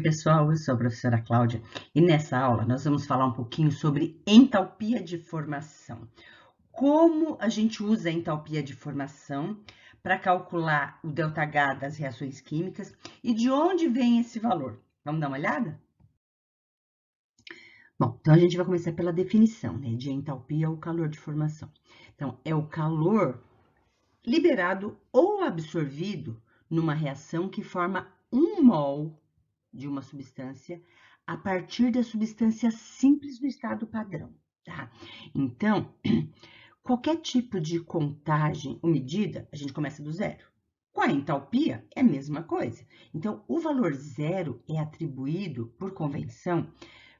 pessoal, eu sou a professora Cláudia e nessa aula nós vamos falar um pouquinho sobre entalpia de formação. Como a gente usa a entalpia de formação para calcular o ΔH das reações químicas e de onde vem esse valor. Vamos dar uma olhada? Bom, então a gente vai começar pela definição, né, de entalpia ou calor de formação. Então, é o calor liberado ou absorvido numa reação que forma 1 mol de uma substância a partir da substância simples do estado padrão, tá? Então, qualquer tipo de contagem ou medida, a gente começa do zero. Com a entalpia, é a mesma coisa. Então, o valor zero é atribuído, por convenção,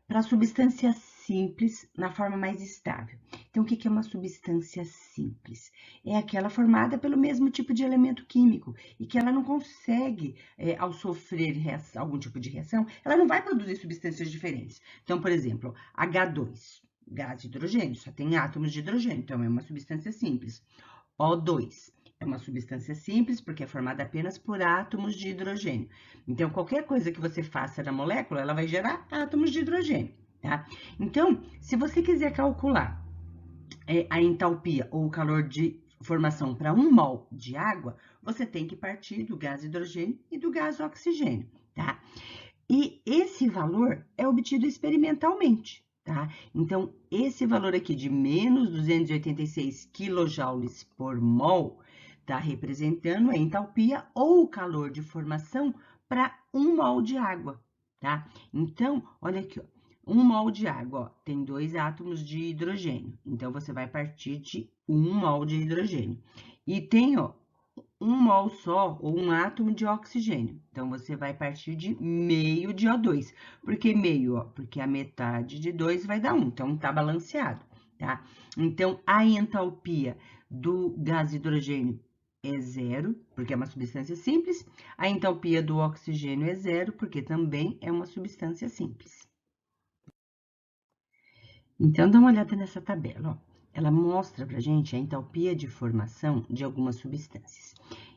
para a substância simples na forma mais estável. Então, o que é uma substância simples? É aquela formada pelo mesmo tipo de elemento químico e que ela não consegue, ao sofrer algum tipo de reação, ela não vai produzir substâncias diferentes. Então, por exemplo, H2, gás de hidrogênio, só tem átomos de hidrogênio, então é uma substância simples. O2 é uma substância simples porque é formada apenas por átomos de hidrogênio. Então, qualquer coisa que você faça na molécula, ela vai gerar átomos de hidrogênio, tá? Então, se você quiser calcular a entalpia ou o calor de formação para 1 mol de água, você tem que partir do gás hidrogênio e do gás oxigênio, tá? E esse valor é obtido experimentalmente, tá? Então, esse valor aqui de menos 286 kJ por mol está representando a entalpia ou o calor de formação para 1 mol de água, tá? Então, olha aqui, ó. 1 mol de água, ó, tem 2 átomos de hidrogênio. Então, você vai partir de 1 mol de hidrogênio. E tem, ó, 1 mol só, ou um átomo de oxigênio. Então, você vai partir de meio de O2. Por que meio? Ó? Porque a metade de 2 vai dar 1, então tá balanceado, tá? Então, a entalpia do gás hidrogênio é zero, porque é uma substância simples. A entalpia do oxigênio é zero, porque também é uma substância simples. Então, dá uma olhada nessa tabela, ó. Ela mostra pra gente a entalpia de formação de algumas substâncias.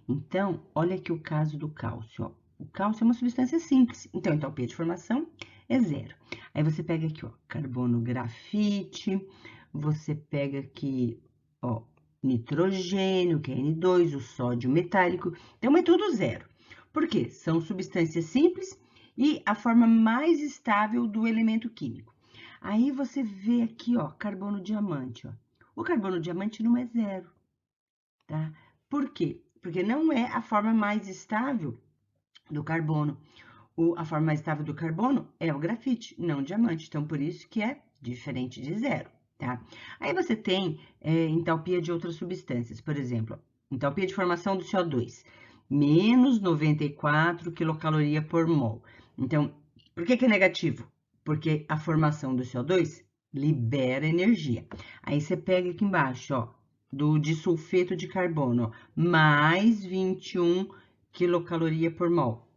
Então, olha aqui o caso do cálcio, ó. O cálcio é uma substância simples, então a entalpia de formação é zero. Aí você pega aqui, ó, carbono grafite, você pega aqui, ó, nitrogênio, que é N2, o sódio metálico, então é tudo zero. Por quê? São substâncias simples e a forma mais estável do elemento químico. Aí você vê aqui, ó, carbono diamante, ó. O carbono diamante não é zero, tá? Por quê? Porque não é a forma mais estável do carbono. A forma mais estável do carbono é o grafite, não o diamante. Então, por isso que é diferente de zero, tá? Aí você tem entalpia de outras substâncias. Por exemplo, entalpia de formação do CO2, menos 94 quilocaloria por mol. Então, por que é negativo? Porque a formação do CO2 libera energia. Aí você pega aqui embaixo, ó, do disulfeto de carbono, ó, mais 21 quilocaloria por mol.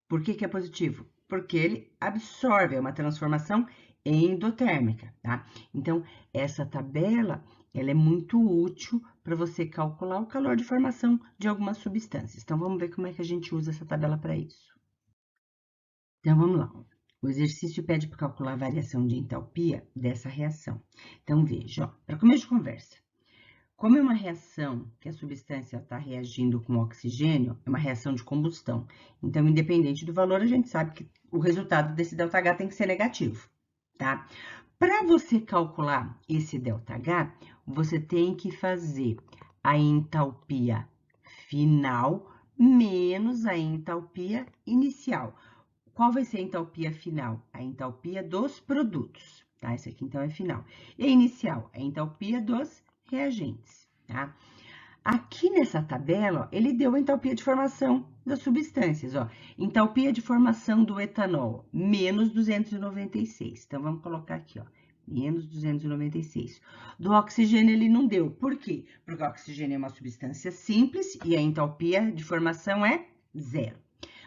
Por que é positivo? Porque ele absorve, é uma transformação endotérmica, tá? Então, essa tabela, ela é muito útil para você calcular o calor de formação de algumas substâncias. Então, vamos ver como é que a gente usa essa tabela para isso. Então, vamos lá. O exercício pede para calcular a variação de entalpia dessa reação. Então, veja, para começo de conversa, como é uma reação que a substância está reagindo com oxigênio, é uma reação de combustão. Então, independente do valor, a gente sabe que o resultado desse ΔH tem que ser negativo, tá? Para você calcular esse ΔH, você tem que fazer a entalpia final menos a entalpia inicial. Qual vai ser a entalpia final? A entalpia dos produtos, tá? Esse aqui, então, é final. E a inicial? A entalpia dos reagentes, tá? Aqui nessa tabela, ó, ele deu a entalpia de formação das substâncias, ó. Entalpia de formação do etanol, menos 296. Então, vamos colocar aqui, ó, menos 296. Do oxigênio, ele não deu. Por quê? Porque o oxigênio é uma substância simples e a entalpia de formação é zero.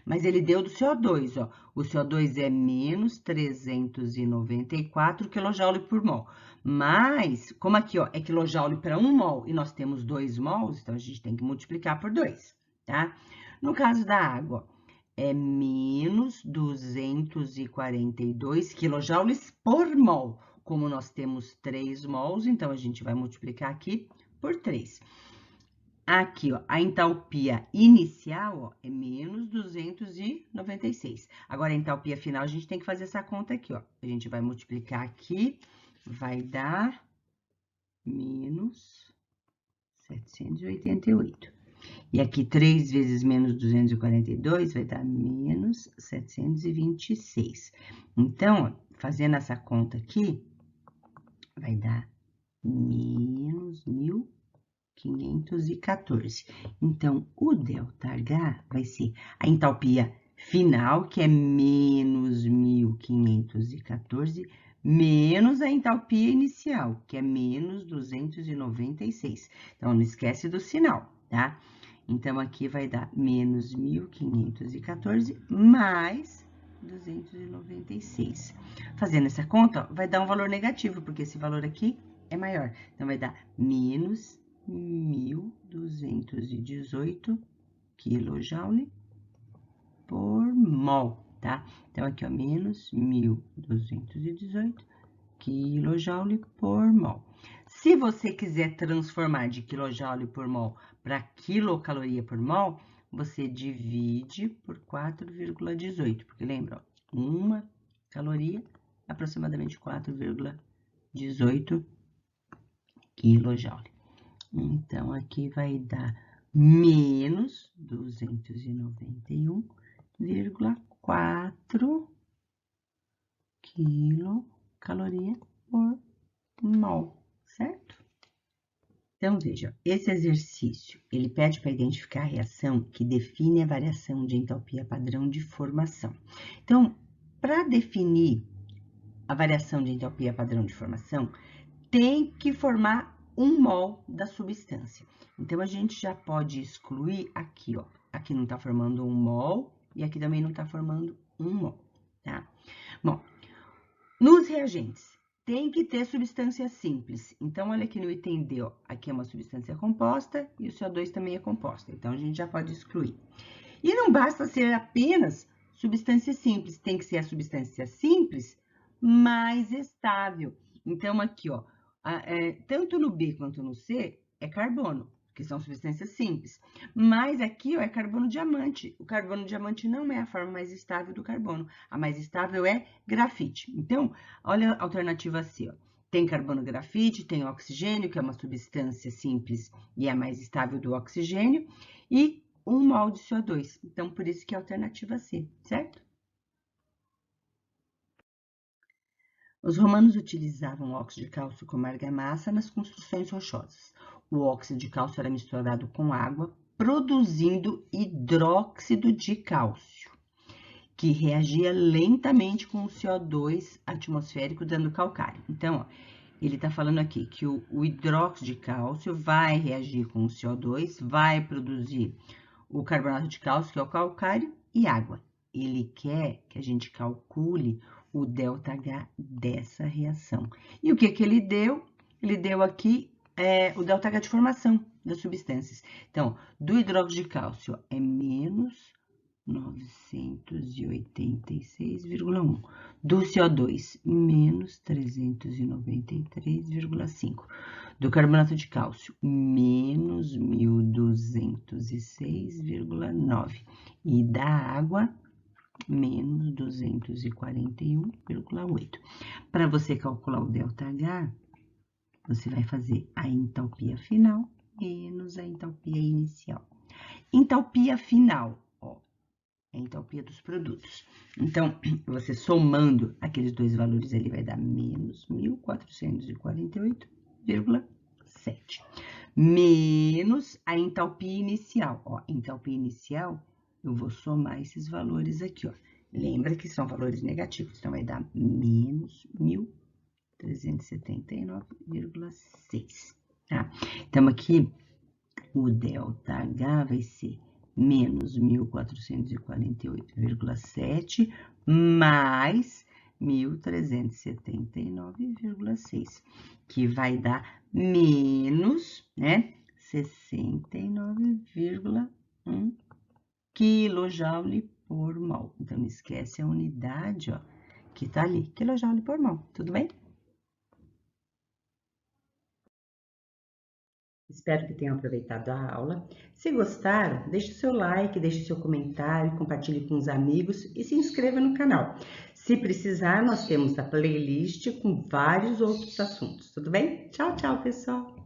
Mas ele deu do CO2, ó. O CO2 é menos 394 kJ por mol. Mas, como aqui, ó, é quilojoule para 1 mol e nós temos 2 mols, então a gente tem que multiplicar por 2, tá? No caso da água, é menos 242 quilojoules por mol. Como nós temos 3 mols, então a gente vai multiplicar aqui por 3. Aqui, ó, a entalpia inicial, ó, é menos 296. Agora, a entalpia final, a gente tem que fazer essa conta aqui, ó. A gente vai multiplicar aqui, vai dar menos 788. E aqui, 3 vezes menos 242 vai dar menos 726. Então, ó, fazendo essa conta aqui, vai dar menos 1.514. Então, o ΔH vai ser a entalpia final, que é menos 1.514, menos a entalpia inicial, que é menos 296. Então, não esquece do sinal, tá? Então, aqui vai dar menos 1.514 mais 296. Fazendo essa conta, ó, vai dar um valor negativo, porque esse valor aqui é maior. Então, vai dar menos 1.218 kJ por mol, tá? Então, aqui, ó, menos 1.218 kJ por mol. Se você quiser transformar de kJ por mol para quilocaloria por mol, você divide por 4,18, porque lembra, ó, uma caloria, aproximadamente 4,18 kJ. Então, aqui vai dar menos 291,4 quilocaloria por mol, certo? Então, veja, esse exercício, ele pede para identificar a reação que define a variação de entalpia padrão de formação. Então, para definir a variação de entalpia padrão de formação, tem que formar 1 mol da substância. Então, a gente já pode excluir aqui, ó. Aqui não tá formando 1 mol e aqui também não tá formando 1 mol, tá? Bom, nos reagentes, tem que ter substância simples. Então, olha aqui no item D, ó. Aqui é uma substância composta e o CO2 também é composta. Então, a gente já pode excluir. E não basta ser apenas substância simples, tem que ser a substância simples mais estável. Então, aqui, ó, tanto no B quanto no C é carbono, que são substâncias simples. Mas aqui, ó, é carbono diamante. O carbono diamante não é a forma mais estável do carbono. A mais estável é grafite. Então, olha a alternativa C, ó. Tem carbono grafite, tem oxigênio, que é uma substância simples e é a mais estável do oxigênio, e 1 mol de CO2. Então, por isso que é a alternativa C, certo? Os romanos utilizavam óxido de cálcio como argamassa nas construções rochosas. O óxido de cálcio era misturado com água, produzindo hidróxido de cálcio, que reagia lentamente com o CO2 atmosférico, dando calcário. Então, ó, ele está falando aqui que o hidróxido de cálcio vai reagir com o CO2, vai produzir o carbonato de cálcio, que é o calcário, e água. Ele quer que a gente calcule o ΔH dessa reação. E o que ele deu? Ele deu aqui o ΔH de formação das substâncias. Então, do hidróxido de cálcio é menos 986,1. Do CO2, menos 393,5. Do carbonato de cálcio, menos 1.206,9. E da água, menos 241,8. Para você calcular o ΔH, você vai fazer a entalpia final menos a entalpia inicial. Entalpia final, ó, é a entalpia dos produtos. Então, você somando aqueles dois valores ali, vai dar menos 1.448,7. Menos a entalpia inicial. Ó, entalpia inicial, eu vou somar esses valores aqui, ó. Lembra que são valores negativos, então vai dar menos 1.379,6, tá? Então, aqui, o ΔH vai ser menos 1.448,7 mais 1.379,6, que vai dar menos, né, 69,1 kJ por mol. Então, não esquece a unidade, ó, que tá ali, quilojoule por mol, tudo bem? Espero que tenham aproveitado a aula. Se gostaram, deixe o seu like, deixe o seu comentário, compartilhe com os amigos e se inscreva no canal. Se precisar, nós temos a playlist com vários outros assuntos, tudo bem? Tchau, tchau, pessoal!